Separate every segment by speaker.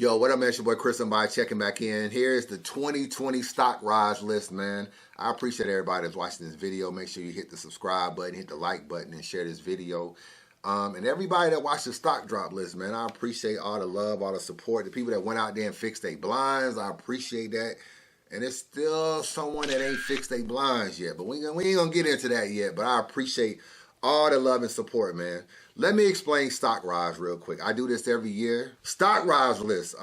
Speaker 1: Yo, what up, man? It's your boy ChrisUnbias checking back in. Here's the 2020 stock rise list, man. I appreciate everybody that's watching this video. Make sure you hit the subscribe button, hit the like button, and share this video. And everybody that watched the stock drop list, man, I appreciate all the love, all the support. The people that went out there and fixed their blinds, I appreciate that. And there's still someone that ain't fixed their blinds yet, but we ain't gonna get into that yet. But I appreciate all the love and support, man. Let me explain stock rise real quick. I do this every year. Stock rise list.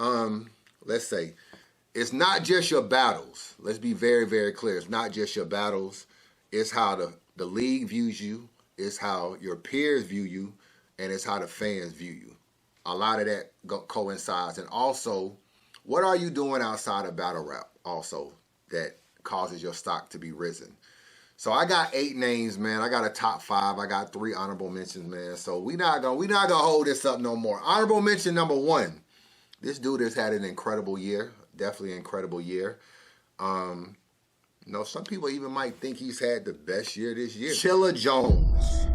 Speaker 1: Let's say it's not just your battles. Let's be very, very clear. It's not just your battles. It's how the league views you. It's how your peers view you, and it's how the fans view you. A lot of that coincides. And also, what are you doing outside of battle rap also that causes your stock to be risen? So I got 8 names, man. I got a top 5. I got 3 honorable mentions, man. So we not gonna hold this up no more. Honorable mention number 1. This dude has had an incredible year. Definitely an incredible year. You know, some people even might think he's had the best year this year. Chilla Jones.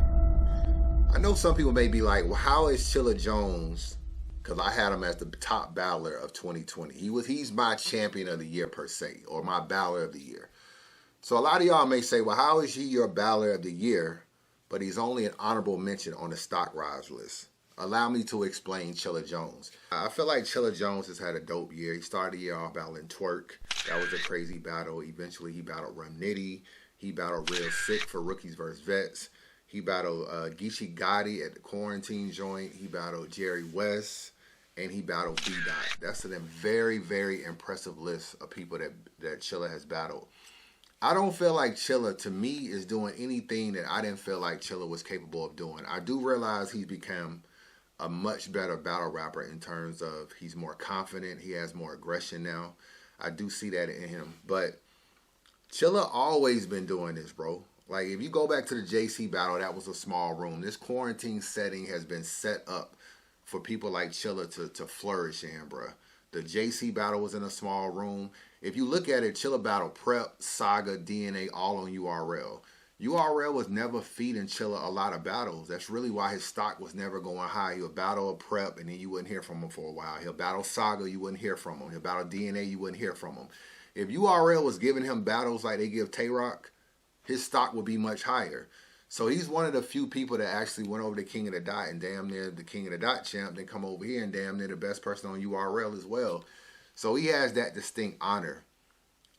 Speaker 1: I know some people may be like, well, how is Chilla Jones? Because I had him as the top battler of 2020. He's my champion of the year per se, or my battler of the year. So a lot of y'all may say, well, how is he your battler of the year, but he's only an honorable mention on the stock rise list? Allow me to explain Chilla Jones. I feel like Chilla Jones has had a dope year. He started the year off battling Twerk. That was a crazy battle. Eventually, he battled Rum Nitty. He battled Real Sick for Rookies vs. Vets. He battled Geechee Gotti at the Quarantine joint. He battled Jerry West. And he battled BDot. That's a very, very impressive list of people that Chilla has battled. I don't feel like Chilla, to me, is doing anything that I didn't feel like Chilla was capable of doing. I do realize he's become a much better battle rapper in terms of he's more confident. He has more aggression now. I do see that in him. But Chilla always been doing this, bro. Like, if you go back to the JC battle, that was a small room. This quarantine setting has been set up for people like Chilla to flourish in, bro. The JC battle was in a small room. If you look at it, Chilla battle Prep, Saga, DNA, all on URL. URL was never feeding Chilla a lot of battles. That's really why his stock was never going high. He'll battle a Prep, and then you wouldn't hear from him for a while. He'll battle Saga, you wouldn't hear from him. He'll battle DNA, you wouldn't hear from him. If URL was giving him battles like they give Tay-Rock, his stock would be much higher. So he's one of the few people that actually went over to King of the Dot and damn near the King of the Dot champ, then come over here and damn near the best person on URL as well. So he has that distinct honor.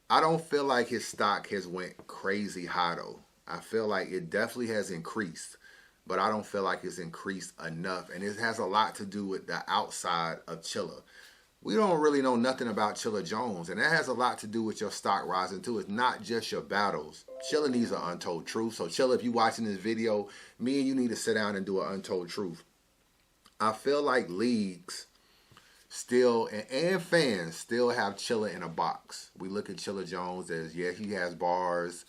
Speaker 1: I don't feel like his stock has went crazy high though. I feel like it definitely has increased, but I don't feel like it's increased enough. And it has a lot to do with the outside of Chilla. We don't really know nothing about Chilla Jones, and that has a lot to do with your stock rising too. It's not just your battles. Chilla needs an untold truth. So Chilla, if you're watching this video, me and you need to sit down and do an untold truth. I feel like leagues still, and fans still have Chilla in a box. We look at Chilla Jones as, yeah, he has bars.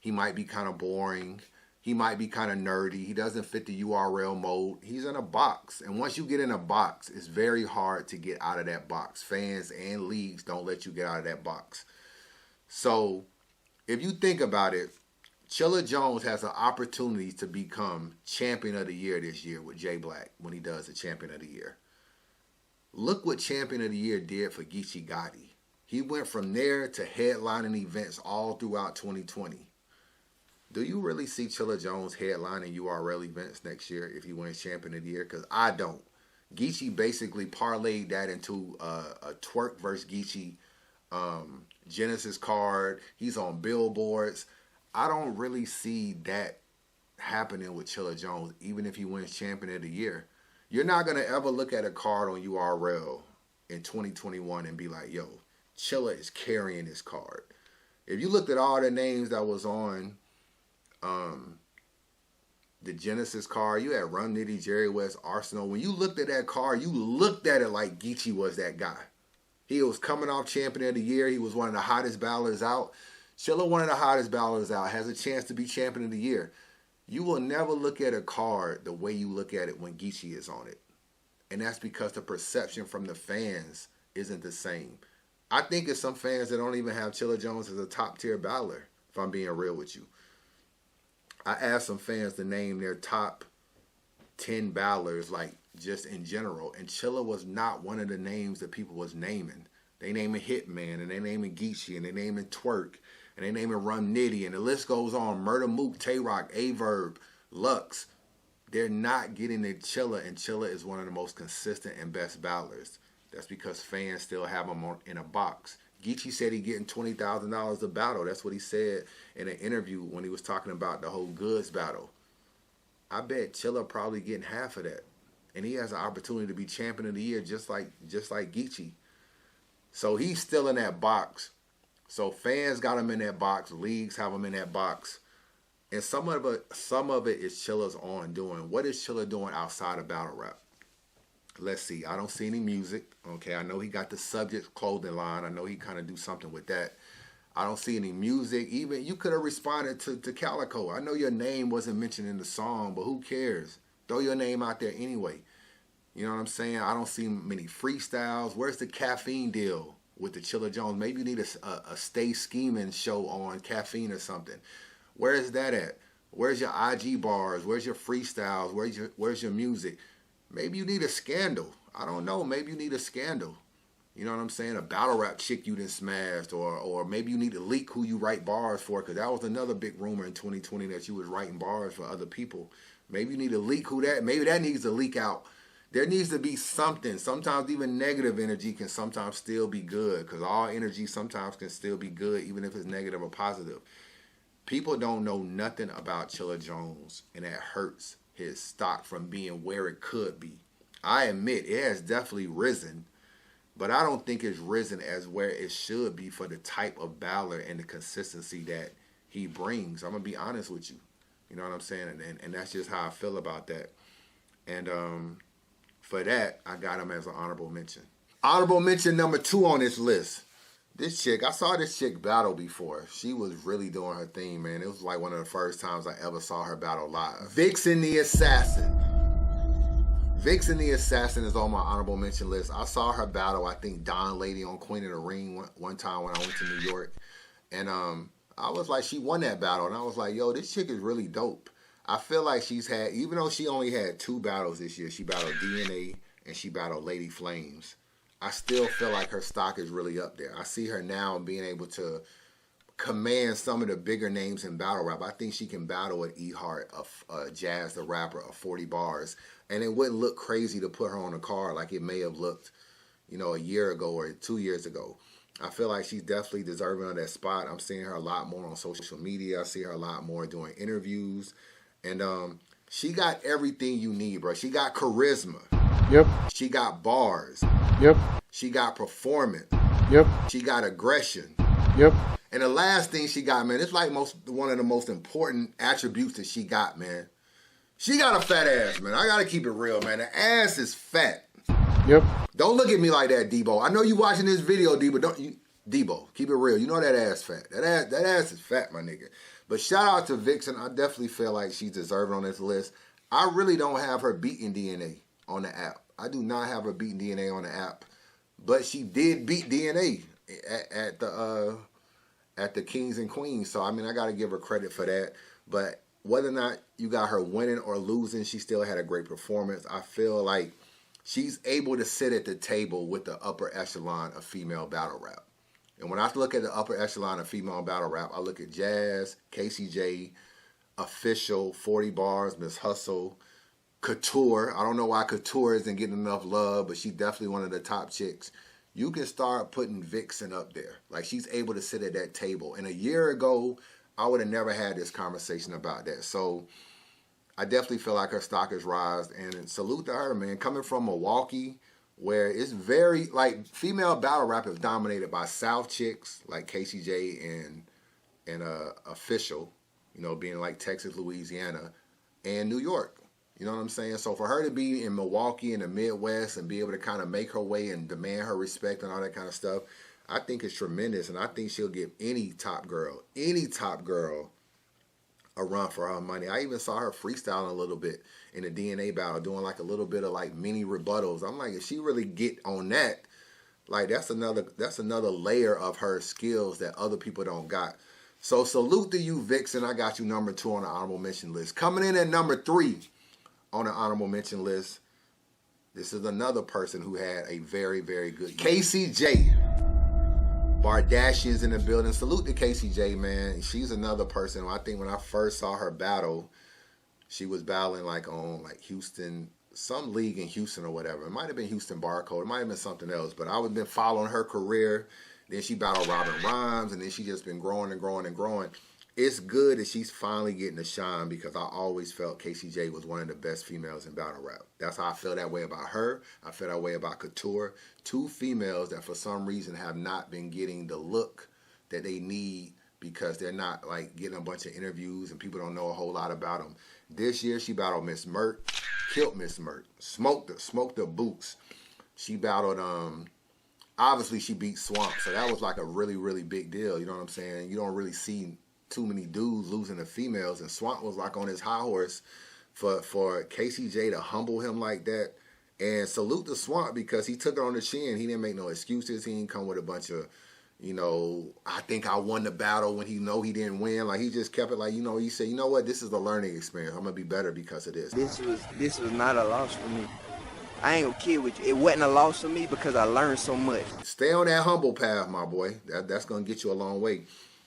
Speaker 1: He might be kind of boring. He might be kind of nerdy. He doesn't fit the URL mode. He's in a box. And once you get in a box, it's very hard to get out of that box. Fans and leagues don't let you get out of that box. So if you think about it, Chilla Jones has an opportunity to become champion of the year this year with J Black when he does the champion of the year. Look what champion of the year did for Geechee Gotti. He went from there to headlining events all throughout 2020. Do you really see Chilla Jones headlining URL events next year if he wins champion of the year? Because I don't. Geechee basically parlayed that into a Twerk versus Geechee Genesis card. He's on billboards. I don't really see that happening with Chilla Jones, even if he wins champion of the year. You're not going to ever look at a card on URL in 2021 and be like, yo, Chilla is carrying this card. If you looked at all the names that was on the Genesis card, you had Rum Nitty, Jerry West, Arsenal. When you looked at that card, you looked at it like Geechee was that guy. He was coming off champion of the year. He was one of the hottest battlers out. Chilla, one of the hottest battlers out, has a chance to be champion of the year. You will never look at a card the way you look at it when Geechee is on it. And that's because the perception from the fans isn't the same. I think it's some fans that don't even have Chilla Jones as a top tier battler, if I'm being real with you. I asked some fans to name their top 10 battlers, like just in general. And Chilla was not one of the names that people was naming. They naming Hitman, and they naming Geechee, and they naming Twerk, and they naming Rum Nitty, and the list goes on. Murder Mook, Tay-Rock, Averb, Lux. They're not getting the Chilla, and Chilla is one of the most consistent and best battlers. That's because fans still have him in a box. Geechee said he getting $20,000 a battle. That's what he said in an interview when he was talking about the whole Goods battle. I bet Chilla probably getting half of that. And he has an opportunity to be champion of the year just like Geechee. So he's still in that box. So fans got him in that box. Leagues have him in that box. And some of it is Chilla's on doing. What is Chilla doing outside of battle rap? Let's see. I don't see any music. Okay, I know he got the Subject clothing line. I know he kind of do something with that. I don't see any music. Even you could have responded to Calico. I know your name wasn't mentioned in the song, but who cares? Throw your name out there anyway. You know what I'm saying? I don't see many freestyles. Where's the caffeine deal with the Chilla Jones? Maybe you need a Stay Scheming show on Caffeine or something. Where is that at? Where's your IG bars? Where's your freestyles? Where's your music? Maybe you need a scandal. I don't know. Maybe you need a scandal. You know what I'm saying? A battle rap chick you done smashed, or maybe you need to leak who you write bars for, because that was another big rumor in 2020 that you was writing bars for other people. Maybe you need to leak who that. Maybe that needs to leak out. There needs to be something. Sometimes even negative energy can sometimes still be good, because all energy sometimes can still be good, even if it's negative or positive. People don't know nothing about Chilla Jones, and that hurts his stock from being where it could be. I admit it has definitely risen, but I don't think it's risen as where it should be for the type of battler and the consistency that he brings. I'm going to be honest with you. You know what I'm saying? And that's just how I feel about that. And for that, I got him as an honorable mention. Honorable mention number 2 on this list. This chick, I saw this chick battle before. She was really doing her thing, man. It was like one of the first times I ever saw her battle live. Vixen the Assassin. Vixen the Assassin is on my honorable mention list. I saw her battle, I think, Don Lady on Queen of the Ring one time when I went to New York. And I was like, she won that battle. And I was like, yo, this chick is really dope. I feel like she's had, even though she only had 2 battles this year, she battled DNA and she battled Lady Flames. I still feel like her stock is really up there. I see her now being able to command some of the bigger names in battle rap. I think she can battle at E Heart, Jazz the Rapper, of 40 bars. And it wouldn't look crazy to put her on a card like it may have looked, you know, a year ago or 2 years ago. I feel like she's definitely deserving of that spot. I'm seeing her a lot more on social media. I see her a lot more doing interviews. And she got everything you need, bro. She got charisma.
Speaker 2: Yep.
Speaker 1: She got bars.
Speaker 2: Yep.
Speaker 1: She got performance.
Speaker 2: Yep.
Speaker 1: She got aggression.
Speaker 2: Yep.
Speaker 1: And the last thing she got, man, it's like one of the most important attributes that she got, man. She got a fat ass, man. I gotta keep it real, man. The ass is fat.
Speaker 2: Yep.
Speaker 1: Don't look at me like that, Debo. I know you watching this video, Debo. Debo, keep it real. You know that ass fat. That ass is fat, my nigga. But shout out to Vixen. I definitely feel like she's deserving on this list. I really don't have her beating DNA on the app. I do not have her beating DNA on the app. But she did beat DNA at the Kings and Queens. So, I mean, I got to give her credit for that. But whether or not you got her winning or losing, she still had a great performance. I feel like she's able to sit at the table with the upper echelon of female battle rap. And when I look at the upper echelon of female battle rap, I look at Jazz, KCJ, Official, 40 Bars, Miss Hustle, Couture. I don't know why Couture isn't getting enough love, but she's definitely one of the top chicks. You can start putting Vixen up there. Like, she's able to sit at that table. And a year ago, I would have never had this conversation about that. So I definitely feel like her stock has risen. And salute to her, man. Coming from Milwaukee, where it's very, like, female battle rap is dominated by South chicks, like KCJ and Official, you know, being like Texas, Louisiana, and New York. You know what I'm saying? So for her to be in Milwaukee in the Midwest and be able to kind of make her way and demand her respect and all that kind of stuff, I think it's tremendous. And I think she'll give any top girl a run for her money. I even saw her freestyling a little bit in the DNA battle, doing like a little bit of like mini rebuttals. I'm like, if she really get on that, like that's another layer of her skills that other people don't got. So salute to you, Vixen. I got you number 2 on the honorable mention list. Coming in at number 3 on the honorable mention list, This is another person who had a very, very good year. KCJ. Bardashian's in the building. Salute to KCJ, man. She's another person. I think when I first saw her battle, she was battling like on like Houston, some league in Houston or whatever. It might have been Houston Barcode. It might have been something else. But I would been following her career. Then she battled Robin Rhymes, and then she just been growing and growing and growing. It's good that she's finally getting a shine because I always felt KCJ was one of the best females in battle rap. That's how I feel that way about her. I feel that way about Couture. Two females that for some reason have not been getting the look that they need because they're not like getting a bunch of interviews and people don't know a whole lot about them. This year she battled Miss Mert, killed Miss Mert, smoked her boots. She battled, obviously she beat Swamp, so that was like a really, really big deal. You know what I'm saying? You don't really see too many dudes losing to females, and Swamp was like on his high horse for KCJ to humble him like that. And salute to Swamp because he took it on the chin. He didn't make no excuses. He didn't come with a bunch of, you know, I think I won the battle when he know he didn't win. Like he just kept it like, you know, he said, you know what, this is a learning experience. I'm gonna be better because of this.
Speaker 2: This was not a loss for me. I ain't gonna kid with you. It wasn't a loss for me because I learned so much.
Speaker 1: Stay on that humble path, my boy. That's gonna get you a long way.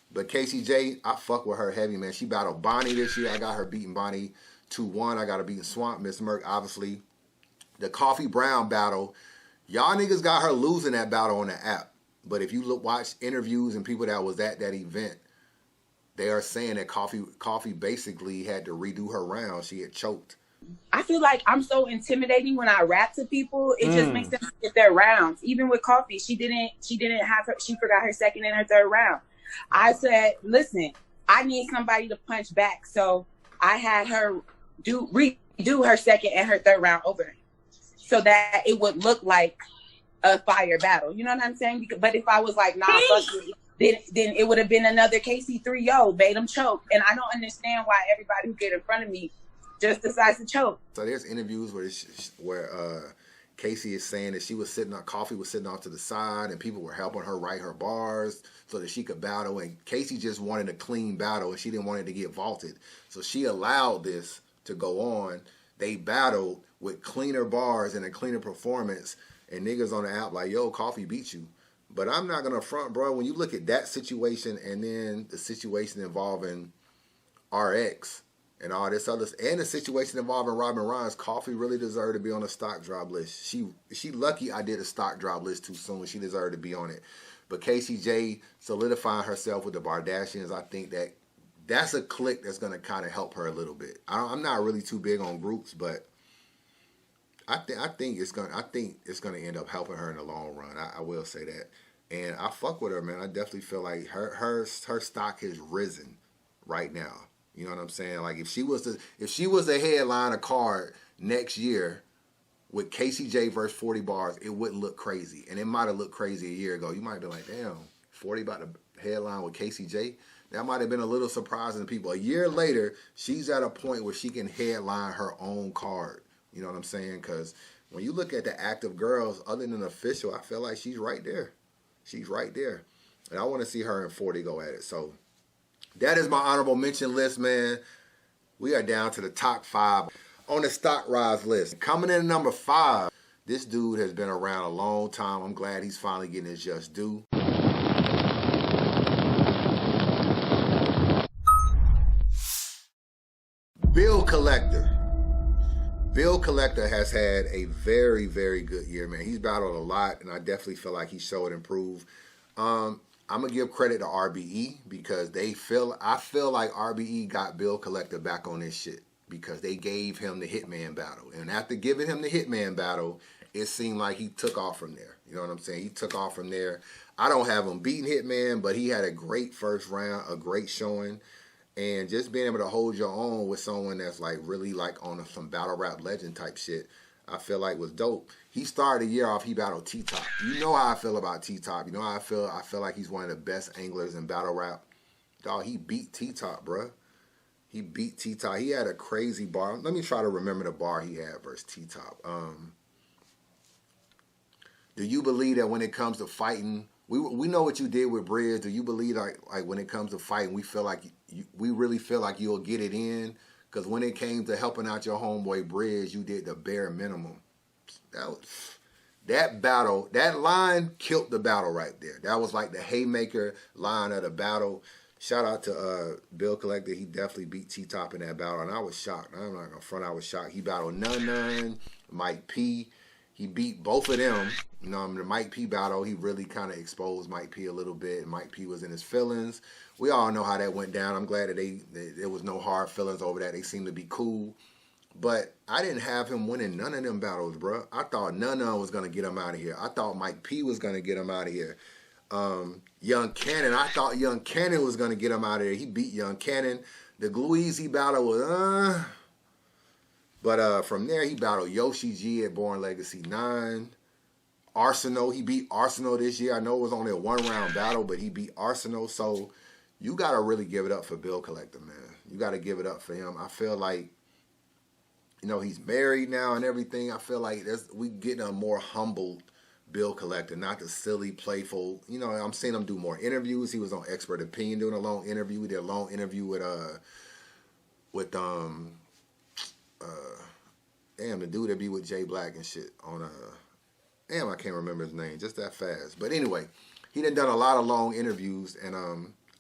Speaker 1: But KCJ, I fuck with her heavy, man. She battled Bonnie this year. I got her beating Bonnie 2-1. I got her beating Swamp. Miss Merck, obviously. The Coffee Brown battle, y'all niggas got her losing that battle on the app. But if you watch interviews and people that was at that event, they are saying that Coffee basically had to redo her round. She had choked.
Speaker 3: I feel like I'm so intimidating when I rap to people. It just makes them get their rounds. Even with Coffee, she didn't have her. She forgot her second and her third round. I said, listen, I need somebody to punch back. So I had her redo her second and her third round over so that it would look like a fire battle. You know what I'm saying? But if I was like, nah, fuck it, then it would have been another KC3-0, made him choke. And I don't understand why everybody who get in front of me just decides to choke.
Speaker 1: So there's interviews where Casey is saying that Coffee was sitting off to the side and people were helping her write her bars so that she could battle. And Casey just wanted a clean battle and she didn't want it to get vaulted. So she allowed this to go on. They battled with cleaner bars and a cleaner performance. And niggas on the app like, yo, Coffee beat you. But I'm not going to front, bro. When you look at that situation and then the situation involving RX and all this other, and the situation involving Robin Rhymes, Coffee really deserved to be on a stock drop list. She lucky I did a stock drop list too soon. She deserved to be on it. But KCJ solidifying herself with the Bardashians, I think that's a clique that's going to kind of help her a little bit. I'm not really too big on groups, but I think it's going to end up helping her in the long run. I will say that. And I fuck with her, man. I definitely feel like her stock has risen right now. You know what I'm saying? Like if she was the headline a card next year with KCJ versus 40 bars, it wouldn't look crazy. And it might have looked crazy a year ago. You might be like, damn, 40 about to headline with KCJ? That might have been a little surprising to people. A year later, she's at a point where she can headline her own card. You know what I'm saying? Because when you look at the active girls, other than official, I feel like she's right there. She's right there. And I want to see her and 40 go at it. So that is my honorable mention list, man. We are down to the top 5 on the stock rise list. Coming in at number 5, this dude has been around a long time. I'm glad he's finally getting his just due. Bill Collector. Bill Collector has had a very, very good year, man. He's battled a lot, and I definitely feel like he showed improve. I'm going to give credit to RBE because I feel like RBE got Bill Collector back on this shit because they gave him the Hitman battle. And after giving him the Hitman battle, it seemed like he took off from there. You know what I'm saying? He took off from there. I don't have him beating Hitman, but he had a great first round, a great showing. And just being able to hold your own with someone that's like really like on some battle rap legend type shit, I feel like was dope. He started the year off, he battled T-Top. You know how I feel about T-Top. You know how I feel? I feel like he's one of the best anglers in battle rap. Dog, he beat T-Top, bruh. He beat T-Top. He had a crazy bar. Let me try to remember the bar he had versus T-Top. Do you believe that when it comes to fighting, we know what you did with Bridge. Do you believe like when it comes to fighting, we really feel like you'll get it in? Because when it came to helping out your homeboy Bridge, you did the bare minimum. that battle, that line killed the battle right there. That was like the haymaker line of the battle. Shout out to Bill Collector. He definitely beat T-Top in that battle, and I was shocked. I'm not gonna front. I was shocked. He battled Nun, Mike P. He beat both of them. You know, in the Mike P battle, he really kind of exposed Mike P a little bit. And Mike P was in his feelings. We all know how that went down. I'm glad that there was no hard feelings over that. They seemed to be cool. But I didn't have him winning none of them battles, bro. I thought Nun was gonna get him out of here. I thought Mike P was gonna get him out of here. Young Cannon, I thought Young Cannon was going to get him out of there. He beat Young Cannon. The Gluezy battle was, But from there, he battled Yoshi G at Born Legacy 9. Arsenal, he beat Arsenal this year. I know it was only a one-round battle, but he beat Arsenal. So you got to really give it up for Bill Collector, man. You got to give it up for him. I feel like, you know, he's married now and everything. I feel like we getting a more humbled Bill Collector, not the silly, playful. You know, I'm seeing him do more interviews. He was on Expert Opinion doing a long interview. We did a long interview with the dude that be with Jay Black and shit on I can't remember his name, just that fast. But anyway, he done a lot of long interviews, and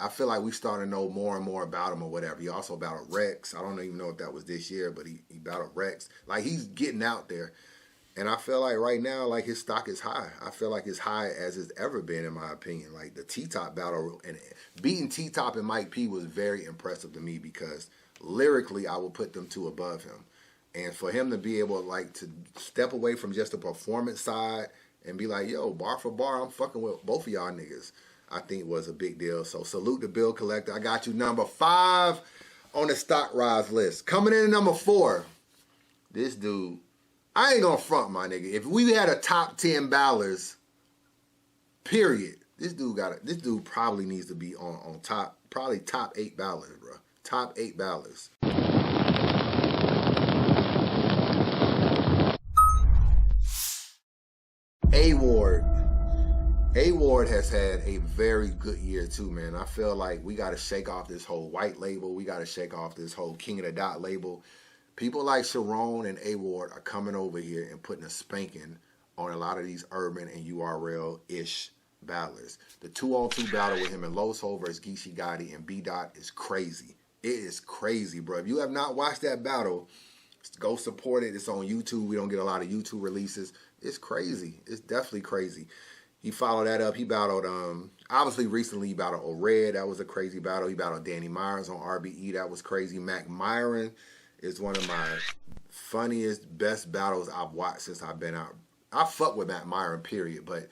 Speaker 1: I feel like we starting to know more and more about him or whatever. He also battled Rex. I don't even know if that was this year, but he battled Rex. Like, he's getting out there. And I feel like right now, like, his stock is high. I feel like it's high as it's ever been, in my opinion. Like, the T-Top battle, and beating T-Top and Mike P was very impressive to me, because lyrically, I would put them two above him. And for him to be able, like, to step away from just the performance side and be like, yo, bar for bar, I'm fucking with both of y'all niggas, I think was a big deal. So salute to Bill Collector. I got you number 5 on the stock rise list. Coming in at number 4, this dude. I ain't gonna front, my nigga. If we had a top 10 ballers, period, this dude probably needs to be on top, probably top 8 ballers, bro. Top 8 ballers. A-Ward has had a very good year too, man. I feel like we gotta shake off this whole white label. We gotta shake off this whole King of the Dot label. People like Sharon and A-Ward are coming over here and putting a spanking on a lot of these urban and URL-ish battlers. The 2-on-2 battle with him and Loso versus Geechee Gotti and BDot is crazy. It is crazy, bro. If you have not watched that battle, go support it. It's on YouTube. We don't get a lot of YouTube releases. It's crazy. It's definitely crazy. He followed that up. He battled, obviously recently he battled O-Red. That was a crazy battle. He battled Danny Myers on RBE. That was crazy. Mac Myron is one of my funniest, best battles I've watched since I've been out. I fuck with Mac Myron, period. But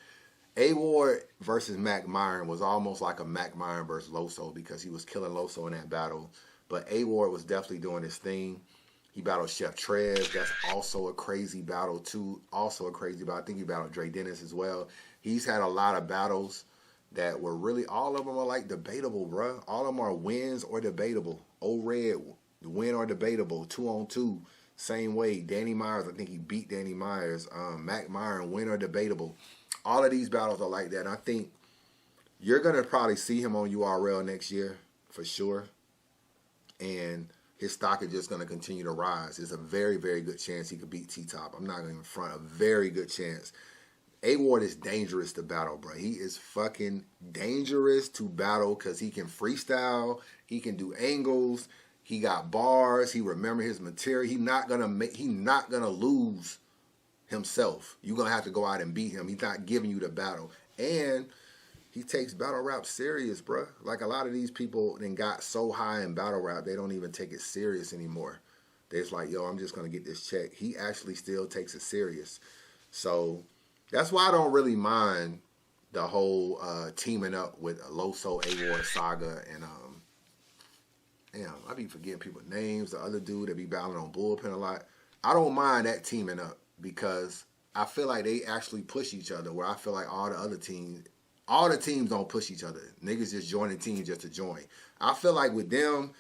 Speaker 1: A-Ward versus Mac Myron was almost like a Mac Myron versus Loso, because he was killing Loso in that battle. But A-Ward was definitely doing his thing. He battled Chef Trez. That's also a crazy battle, too. Also a crazy battle. I think he battled Dre Dennis as well. He's had a lot of battles that were really, all of them are like debatable, bro. All of them are wins or debatable. O-Red, win or debatable. 2-on-2, same way. Danny Myers, I think he beat Danny Myers. Mac Myron, win or debatable. All of these battles are like that. And I think you're going to probably see him on URL next year, for sure. And his stock is just going to continue to rise. There's a very, very good chance he could beat T-Top. I'm not going to front, a very good chance. A-Ward is dangerous to battle, bro. He is fucking dangerous to battle because he can freestyle. He can do angles. He got bars. He remember his material. He's not gonna lose himself. You're gonna have to go out and beat him. He's not giving you the battle. And he takes battle rap serious, bro. Like, a lot of these people then got so high in battle rap, they don't even take it serious anymore. They're just like, yo, I'm just gonna get this check. He actually still takes it serious. So that's why I don't really mind the whole teaming up with Loso, A-Ward saga, and damn, I be forgetting people's names. The other dude that be battling on Bullpen a lot. I don't mind that teaming up, because I feel like they actually push each other, where I feel like all the teams don't push each other. Niggas just joining teams just to join. I feel like with them,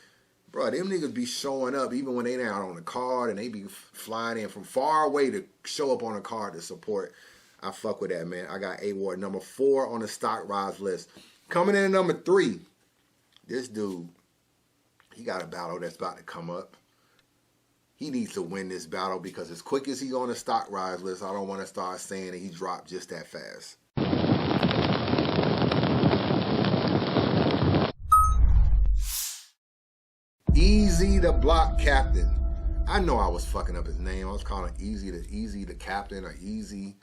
Speaker 1: bro, them niggas be showing up even when they not on the card, and they be flying in from far away to show up on a card to support. I fuck with that, man. I got A-Ward number 4 on the stock rise list. Coming in at number 3, this dude, he got a battle that's about to come up. he needs to win this battle because as quick as he's on the stock rise list, I don't want to start saying that he dropped just that fast. Easy the block captain. I know I was fucking up his name. I was calling Easy the captain or Easy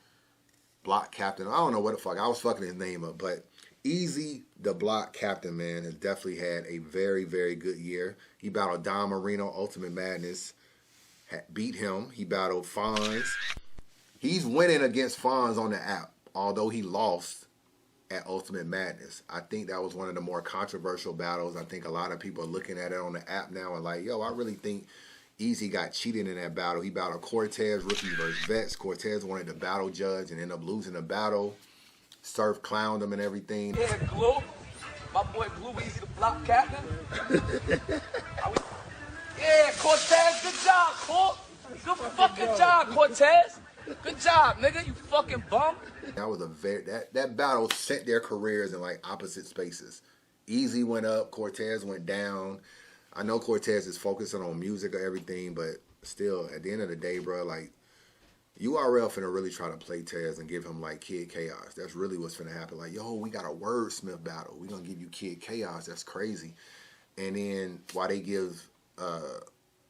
Speaker 1: block captain. I don't know what the fuck. I was fucking his name up, but Easy the block captain, man, has definitely had a very, very good year. He battled Don Marino, Ultimate Madness, beat him. He battled Fonz. He's winning against Fonz on the app, although he lost at Ultimate Madness. I think that was one of the more controversial battles. I think a lot of people are looking at it on the app now and like, yo, I really think Easy got cheated in that battle. He battled Cortez, rookie versus vets. Cortez wanted to battle judge and ended up losing the battle. Surf clowned him and everything.
Speaker 4: Yeah, Glue. My boy Blue, Easy the block captain. Yeah, Cortez, good job, Cort. Good fucking job, Cortez. Good job, nigga, you fucking bum.
Speaker 1: That was a that battle sent their careers in like opposite spaces. Easy went up, Cortez went down. I know Cortez is focusing on music or everything, but still, at the end of the day, bro, like, URL finna really try to play Tez and give him like Kid Chaos. That's really what's finna happen. Like, yo, we got a wordsmith battle. We gonna give you Kid Chaos. That's crazy. And then why they give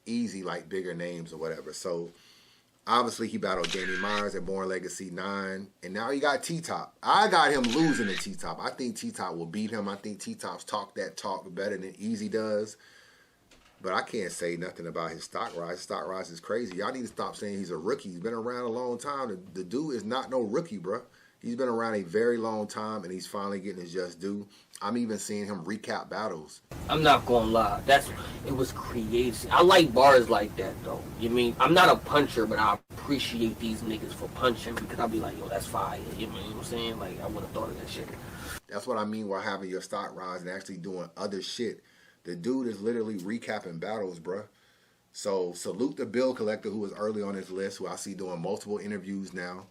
Speaker 1: Easy like bigger names or whatever. So obviously he battled Danny Myers at Born Legacy 9. And now he got T-Top. I got him losing to T-Top. I think T-Top will beat him. I think T-Top's talk that talk better than Easy does. But I can't say nothing about his stock rise. Stock rise is crazy. Y'all need to stop saying he's a rookie. He's been around a long time. The dude is not no rookie, bro. He's been around a very long time, and he's finally getting his just due. I'm even seeing him recap battles.
Speaker 5: I'm not gonna lie. It was creative. I like bars like that, though. You mean, I'm not a puncher, but I appreciate these niggas for punching because I'll be like, yo, that's fire. You know what I'm saying? Like, I would have thought of that shit.
Speaker 1: That's what I mean while having your stock rise and actually doing other shit. The dude is literally recapping battles, bruh. So salute the Bill Collector who was early on his list, who I see doing multiple interviews now,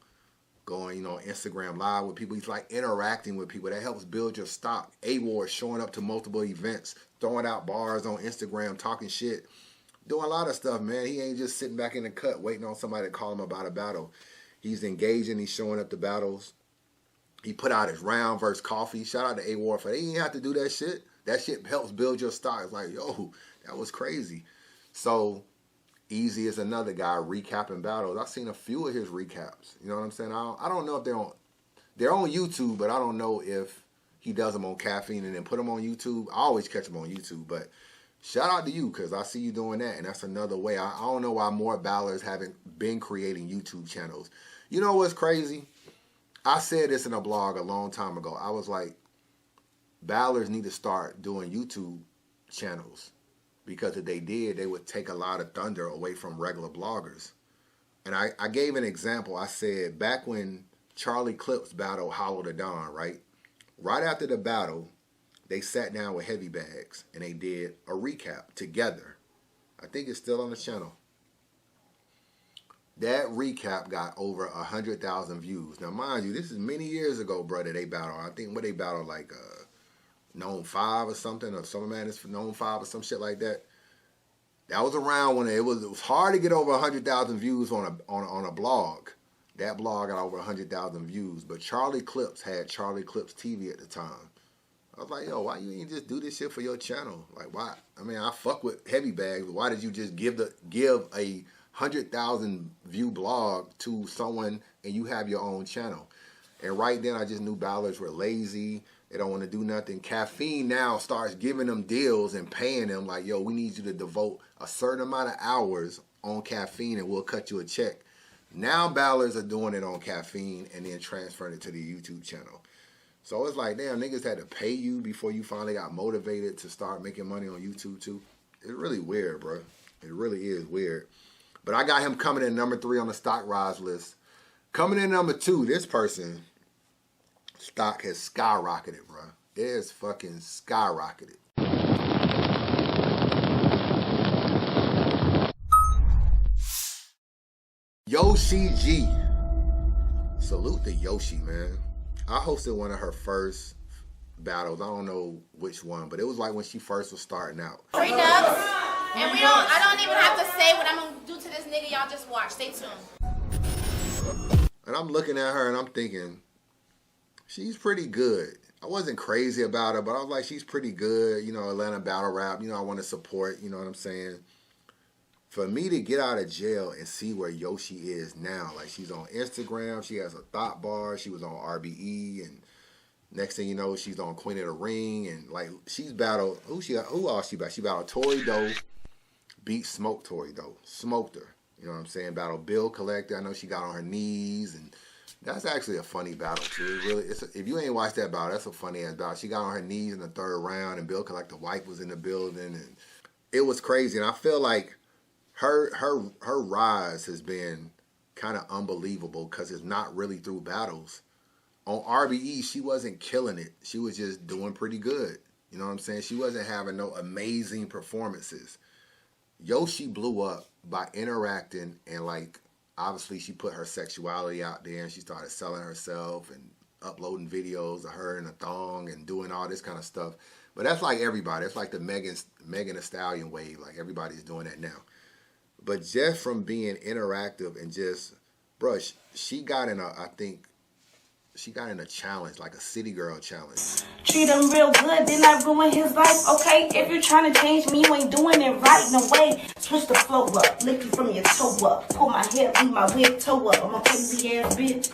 Speaker 1: going, you know, Instagram live with people. He's like interacting with people. That helps build your stock. A-Ward showing up to multiple events, throwing out bars on Instagram, talking shit, doing a lot of stuff, man. He ain't just sitting back in the cut waiting on somebody to call him about a battle. He's engaging. He's showing up to battles. He put out his round versus Coffee. Shout out to A-Ward for that. He didn't have to do that shit. That shit helps build your stock. It's like, yo, that was crazy. So Easy is another guy recapping battles. I've seen a few of his recaps. You know what I'm saying? I don't know if they're on YouTube, but I don't know if he does them on Caffeine and then put them on YouTube. I always catch them on YouTube, but shout out to you because I see you doing that, and that's another way. I don't know why more battlers haven't been creating YouTube channels. You know what's crazy? I said this in a blog a long time ago. I was like, battlers need to start doing YouTube channels because if they did, they would take a lot of thunder away from regular bloggers. And I gave an example. I said back when Charlie Clips battled Hollow the Dawn, right? Right after the battle, they sat down with Heavy Bags and they did a recap together. I think it's still on the channel. That recap got over 100,000 views. Now, mind you, this is many years ago, brother, they battled. I think what they battled like Known 5 or something, or Summer Madness for Known 5 or some shit like that. That was around when it was hard to get over 100,000 views on a blog. That blog got over 100,000 views, but Charlie Clips had Charlie Clips TV at the time. I was like, yo, why you ain't just do this shit for your channel? Like, why? I mean, I fuck with Heavy Bags, but why did you just give a 100,000 view blog to someone and you have your own channel? And right then, I just knew battlers were lazy. They don't want to do nothing. Caffeine now starts giving them deals and paying them like, yo, we need you to devote a certain amount of hours on Caffeine and we'll cut you a check. Now battlers are doing it on Caffeine and then transferring it to the YouTube channel. So it's like, damn, niggas had to pay you before you finally got motivated to start making money on YouTube too. It's really weird, bro. It really is weird. But I got him coming in number 3 on the stock rise list. Coming in number 2, this person, stock has skyrocketed, bro. It has fucking skyrocketed. Yoshi G. Salute to Yoshi, man. I hosted one of her first battles. I don't know which one, but it was like when she first was starting out.
Speaker 6: Free nuts. And I don't even have to say what I'm gonna do to this nigga. Y'all just watch. Stay tuned.
Speaker 1: And I'm looking at her and I'm thinking, she's pretty good. I wasn't crazy about her, but I was like, she's pretty good. You know, Atlanta battle rap. You know, I want to support. You know what I'm saying? For me to get out of jail and see where Yoshi is now, like she's on Instagram, she has a thought bar, she was on RBE, and next thing you know, she's on Queen of the Ring, and like she's battled who else she battled? She battled Tory Doe, beat Smoke Tory Doe, smoked her. You know what I'm saying? Battled Bill Collector. I know she got on her knees, and that's actually a funny battle too. If you ain't watched that battle, that's a funny ass battle. She got on her knees in the third round, and Bill Collector wife was in the building, and it was crazy. And I feel like her rise has been kind of unbelievable because it's not really through battles. On RBE, she wasn't killing it. She was just doing pretty good. You know what I'm saying? She wasn't having no amazing performances. Yoshi blew up by interacting, and like obviously she put her sexuality out there, and she started selling herself and uploading videos of her in a thong and doing all this kind of stuff. But that's like everybody. It's like the Megan Thee Stallion wave. Like everybody's doing that now. But just from being interactive and just, bruh, she got in a challenge, like a city girl challenge.
Speaker 7: Treat him real good, then I ruin his life, okay? If you're trying to change me, you ain't doing it right, no way. Switch the flow up, lick you from your toe up. Pull my hair, leave my wig toe up. I'm a crazy ass bitch.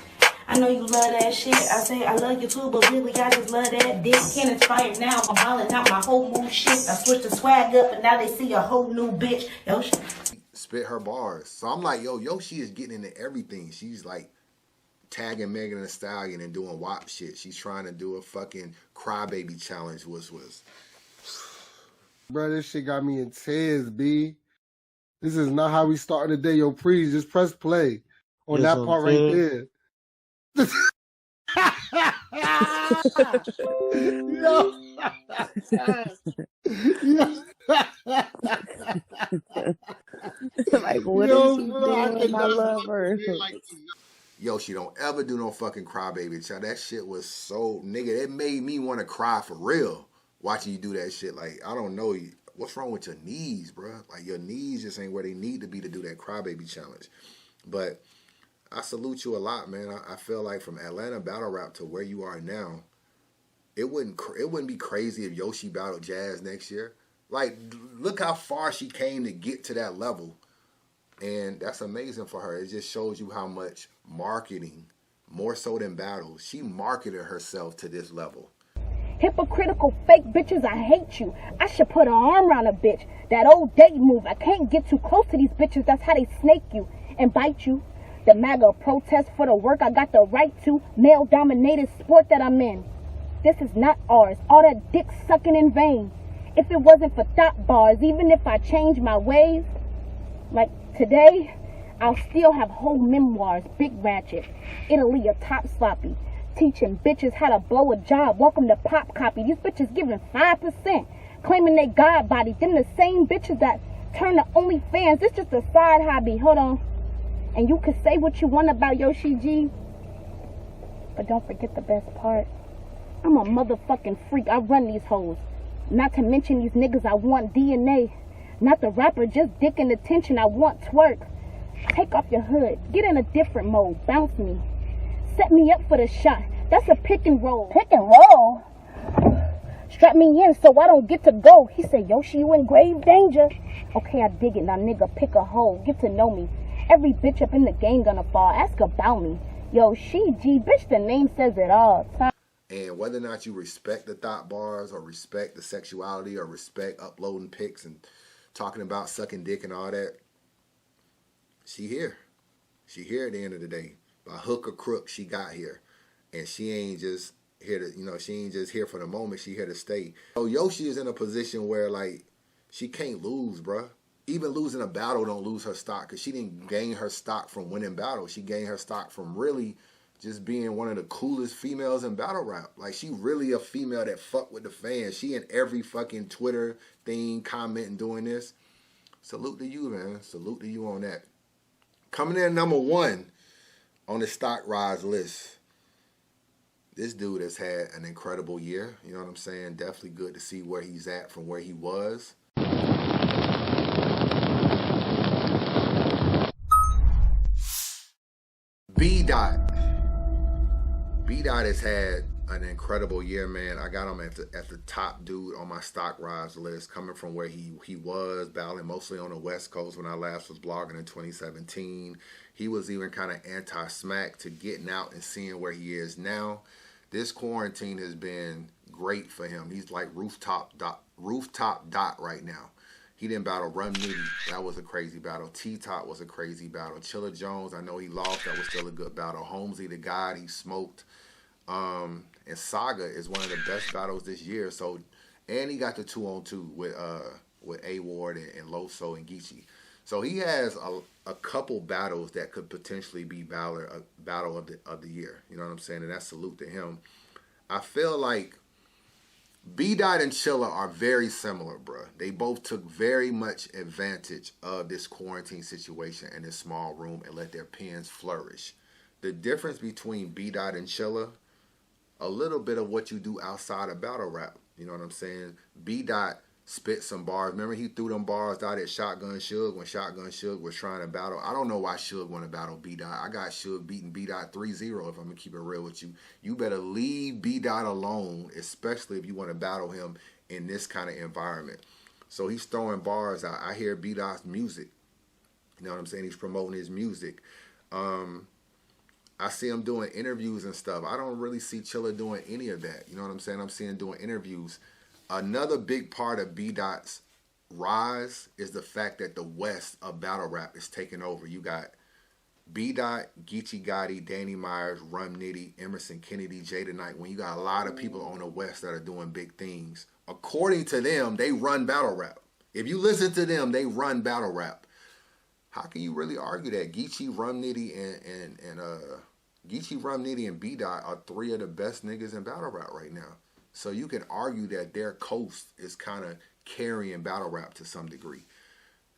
Speaker 7: I know you love that shit. I say I love you too, but really I just love that dick. Can't inspire now, I'm hollering out my whole move shit. I switched the swag up, and now they see a whole new bitch. Yoshi
Speaker 1: spit her bars. So I'm like, yo, Yoshi is getting into everything. She's like tagging Megan Thee Stallion and doing WAP shit. She's trying to do a fucking crybaby challenge, was.
Speaker 8: Bro, this shit got me in tears, B. This is not how we start the day. Yo, please, just press play on that part right there.
Speaker 9: Like, what is she doing? I love her.
Speaker 1: Yoshi, don't ever do no fucking crybaby child. That shit was so, nigga, it made me want to cry for real watching you do that shit. Like, I don't know, what's wrong with your knees, bro? Like, your knees just ain't where they need to be to do that crybaby challenge. But I salute you a lot, man. I feel like from Atlanta battle rap to where you are now, it wouldn't be crazy if Yoshi battled Jazz next year. Like, look how far she came to get to that level. And that's amazing for her. It just shows you how much marketing, more so than battles, she marketed herself to this level.
Speaker 10: Hypocritical fake bitches, I hate you. I should put an arm around a bitch. That old date move. I can't get too close to these bitches. That's how they snake you and bite you. The MAGA protest for the work I got the right to. Male-dominated sport that I'm in. This is not ours. All that dick sucking in vain. If it wasn't for thought bars, even if I change my ways, like today, I'll still have whole memoirs, big ratchet, Italy a top sloppy, teaching bitches how to blow a job, welcome to pop copy. These bitches giving 5%, claiming they god body. Them the same bitches that turn to OnlyFans. It's just a side hobby. Hold on. And you can say what you want about Yoshi G, but don't forget the best part. I'm a motherfucking freak. I run these hoes. Not to mention these niggas, I want DNA. Not the rapper, just dick and attention. I want twerk. Take off your hood. Get in a different mode. Bounce me. Set me up for the shot. That's a pick and roll. Pick and roll? Strap me in so I don't get to go. He said, Yoshi, you in grave danger. Okay, I dig it. Now, nigga, pick a hole. Get to know me. Every bitch up in the game gonna fall. Ask about me. Yoshi G, bitch, the name says it all.
Speaker 1: And whether or not you respect the thought bars or respect the sexuality or respect uploading pics and talking about sucking dick and all that, she here. She here at the end of the day. By hook or crook, she got here. And she ain't just here to, she ain't just here for the moment. She here to stay. So Yoshi is in a position where, like, she can't lose, bruh. Even losing a battle don't lose her stock, because she didn't gain her stock from winning battles. She gained her stock from really just being one of the coolest females in battle rap. Like, she really a female that fuck with the fans. She in every fucking Twitter thing, commenting, doing this. Salute to you, man. Salute to you on that. Coming in number 1 on the stock rise list. This dude has had an incredible year. You know what I'm saying? Definitely good to see where he's at from where he was. BDot. BDot has had an incredible year, man. I got him at the top dude on my stock rise list, coming from where he was battling mostly on the West Coast when I last was blogging in 2017. He was even kind of anti-smack to getting out and seeing where he is now. This quarantine has been great for him. He's like rooftop dot right now. He didn't battle Run Nitty. That was a crazy battle. T-Top was a crazy battle. Chilla Jones, I know he lost. That was still a good battle. Holmesy, the God, he smoked. And Saga is one of the best battles this year. So, and he got the 2-on-2 with A-Ward and Loso and Geechee. So he has a couple battles that could potentially be battle of the year. You know what I'm saying? And that's salute to him. I feel like BDot and Chilla are very similar, bro. They both took very much advantage of this quarantine situation in this small room and let their pens flourish. The difference between BDot and Chilla, a little bit of what you do outside of battle rap. You know what I'm saying? BDot spit some bars. Remember he threw them bars out at Shotgun Suge when Shotgun Suge was trying to battle. I don't know why Suge want to battle BDot. I got Suge beating BDot 3-0 if I'm going to keep it real with you. You better leave BDot alone, especially if you want to battle him in this kind of environment. So he's throwing bars out. I hear BDot's music. You know what I'm saying? He's promoting his music. I see him doing interviews and stuff. I don't really see Chilla doing any of that. You know what I'm saying? I'm seeing him doing interviews. Another big part of BDot's rise is the fact that the West of battle rap is taking over. You got BDot, Geechee Gotti, Danny Myers, Rum Nitty, Emerson Kennedy, Jada Knight. When you got a lot of people on the West that are doing big things, according to them, they run battle rap. If you listen to them, they run battle rap. How can you really argue that? Geechee, Rum Nitty, and Geechee, Rum Nitty, and BDot are three of the best niggas in battle rap right now. So you can argue that their coast is kind of carrying battle rap to some degree.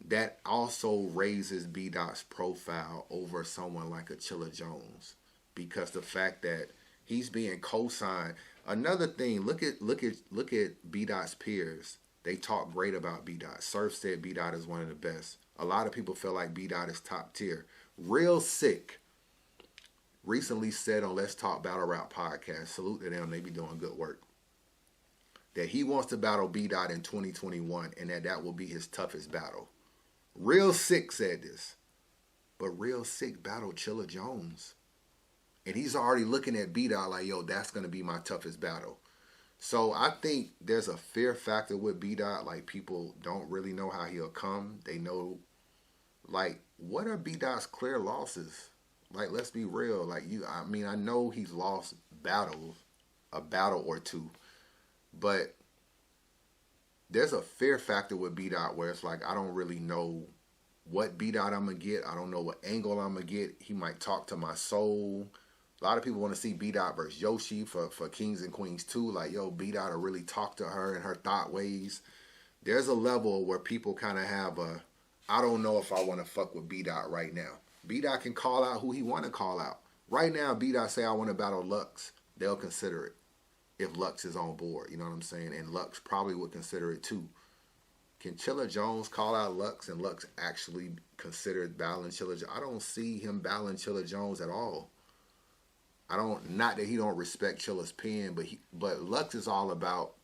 Speaker 1: That also raises BDot's profile over someone like a Chilla Jones, because the fact that he's being co-signed. Another thing, look at BDot's peers. They talk great about BDot. Surf said BDot is one of the best. A lot of people feel like BDot is top tier. Real Sick recently said on Let's Talk Battle Rap podcast, salute to them, they be doing good work, that he wants to battle BDot in 2021 and that will be his toughest battle. Real Sick said this. But Real Sick battled Chilla Jones. And he's already looking at BDot like, yo, that's going to be my toughest battle. So I think there's a fear factor with BDot. Like, people don't really know how he'll come. They know, like, what are BDot's clear losses? Like, let's be real. Like, I mean, I know he's lost a battle or two. But there's a fear factor with BDot where it's like, I don't really know what BDot I'm going to get. I don't know what angle I'm going to get. He might talk to my soul. A lot of people want to see BDot versus Yoshi for Kings and Queens 2. Like, yo, BDot will really talk to her and her thought ways. There's a level where people kind of have a, I don't know if I want to fuck with BDot right now. BDot can call out who he want to call out. Right now, BDot say I want to battle Lux. They'll consider it if Lux is on board. You know what I'm saying? And Lux probably would consider it too. Can Chilla Jones call out Lux and Lux actually consider battling Chilla Jones? I don't see him battling Chilla Jones at all. Not that he don't respect Chilla's pen, but Lux is all about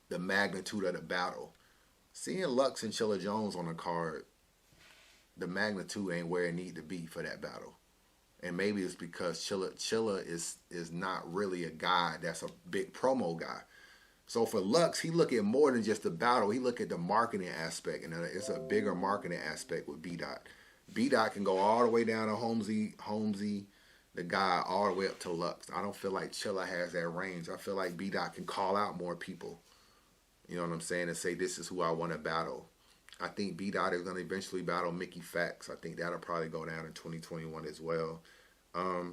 Speaker 1: the magnitude of the battle. Seeing Lux and Chilla Jones on the card, the magnitude ain't where it need to be for that battle. And maybe it's because Chilla is not really a guy that's a big promo guy. So for Lux, he look at more than just the battle. He look at the marketing aspect, and it's a bigger marketing aspect with BDot. BDot can go all the way down to Holmesy, the guy, all the way up to Lux. I don't feel like Chilla has that range. I feel like BDot can call out more people. You know what I'm saying? And say, this is who I want to battle. I think BDot is going to eventually battle Mickey Fax. I think that'll probably go down in 2021 as well.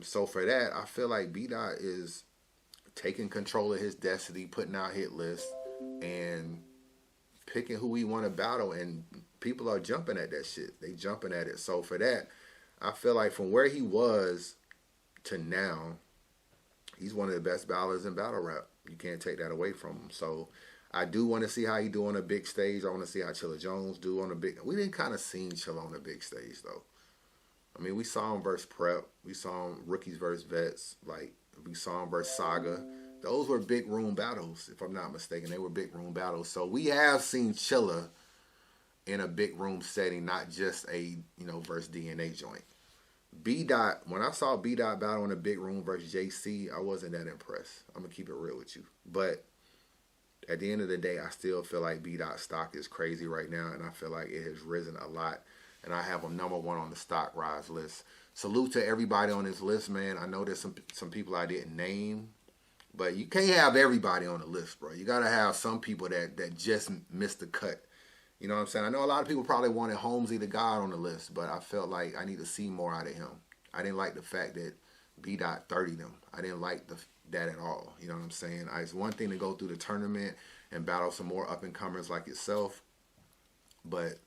Speaker 1: So for that, I feel like BDot is taking control of his destiny, putting out hit lists, and picking who he want to battle. And people are jumping at that shit. They jumping at it. So for that, I feel like from where he was to now, he's one of the best battlers in battle rap. You can't take that away from him. So I do want to see how he do on a big stage. I want to see how Chilla Jones do on a big. We didn't kind of seen Chilla on a big stage though. I mean, we saw him versus Prep. We saw him rookies versus vets. Like, we saw him versus Saga. Those were big room battles, if I'm not mistaken. They were big room battles. So we have seen Chilla in a big room setting, not just a, versus DNA joint. BDot, when I saw BDot battle in a big room versus JC, I wasn't that impressed. I'm going to keep it real with you. But at the end of the day, I still feel like BDot stock is crazy right now, and I feel like it has risen a lot. And I have him #1 on the stock rise list. Salute to everybody on this list, man. I know there's some people I didn't name, but you can't have everybody on the list, bro. You got to have some people that just missed the cut. You know what I'm saying? I know a lot of people probably wanted Holmesy the God on the list, but I felt like I need to see more out of him. I didn't like the fact that BDot 30'd him. I didn't like that at all. You know what I'm saying? It's one thing to go through the tournament and battle some more up-and-comers like yourself, but,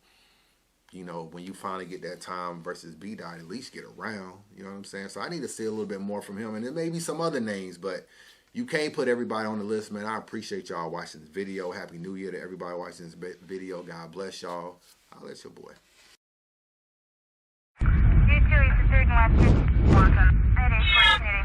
Speaker 1: when you finally get that time versus BDot, at least get around. You know what I'm saying? So I need to see a little bit more from him, and there may be some other names, but you can't put everybody on the list, man. I appreciate y'all watching this video. Happy New Year to everybody watching this video. God bless y'all. I'll let your boy.
Speaker 11: You too, it's the third one. Welcome. It is 1488.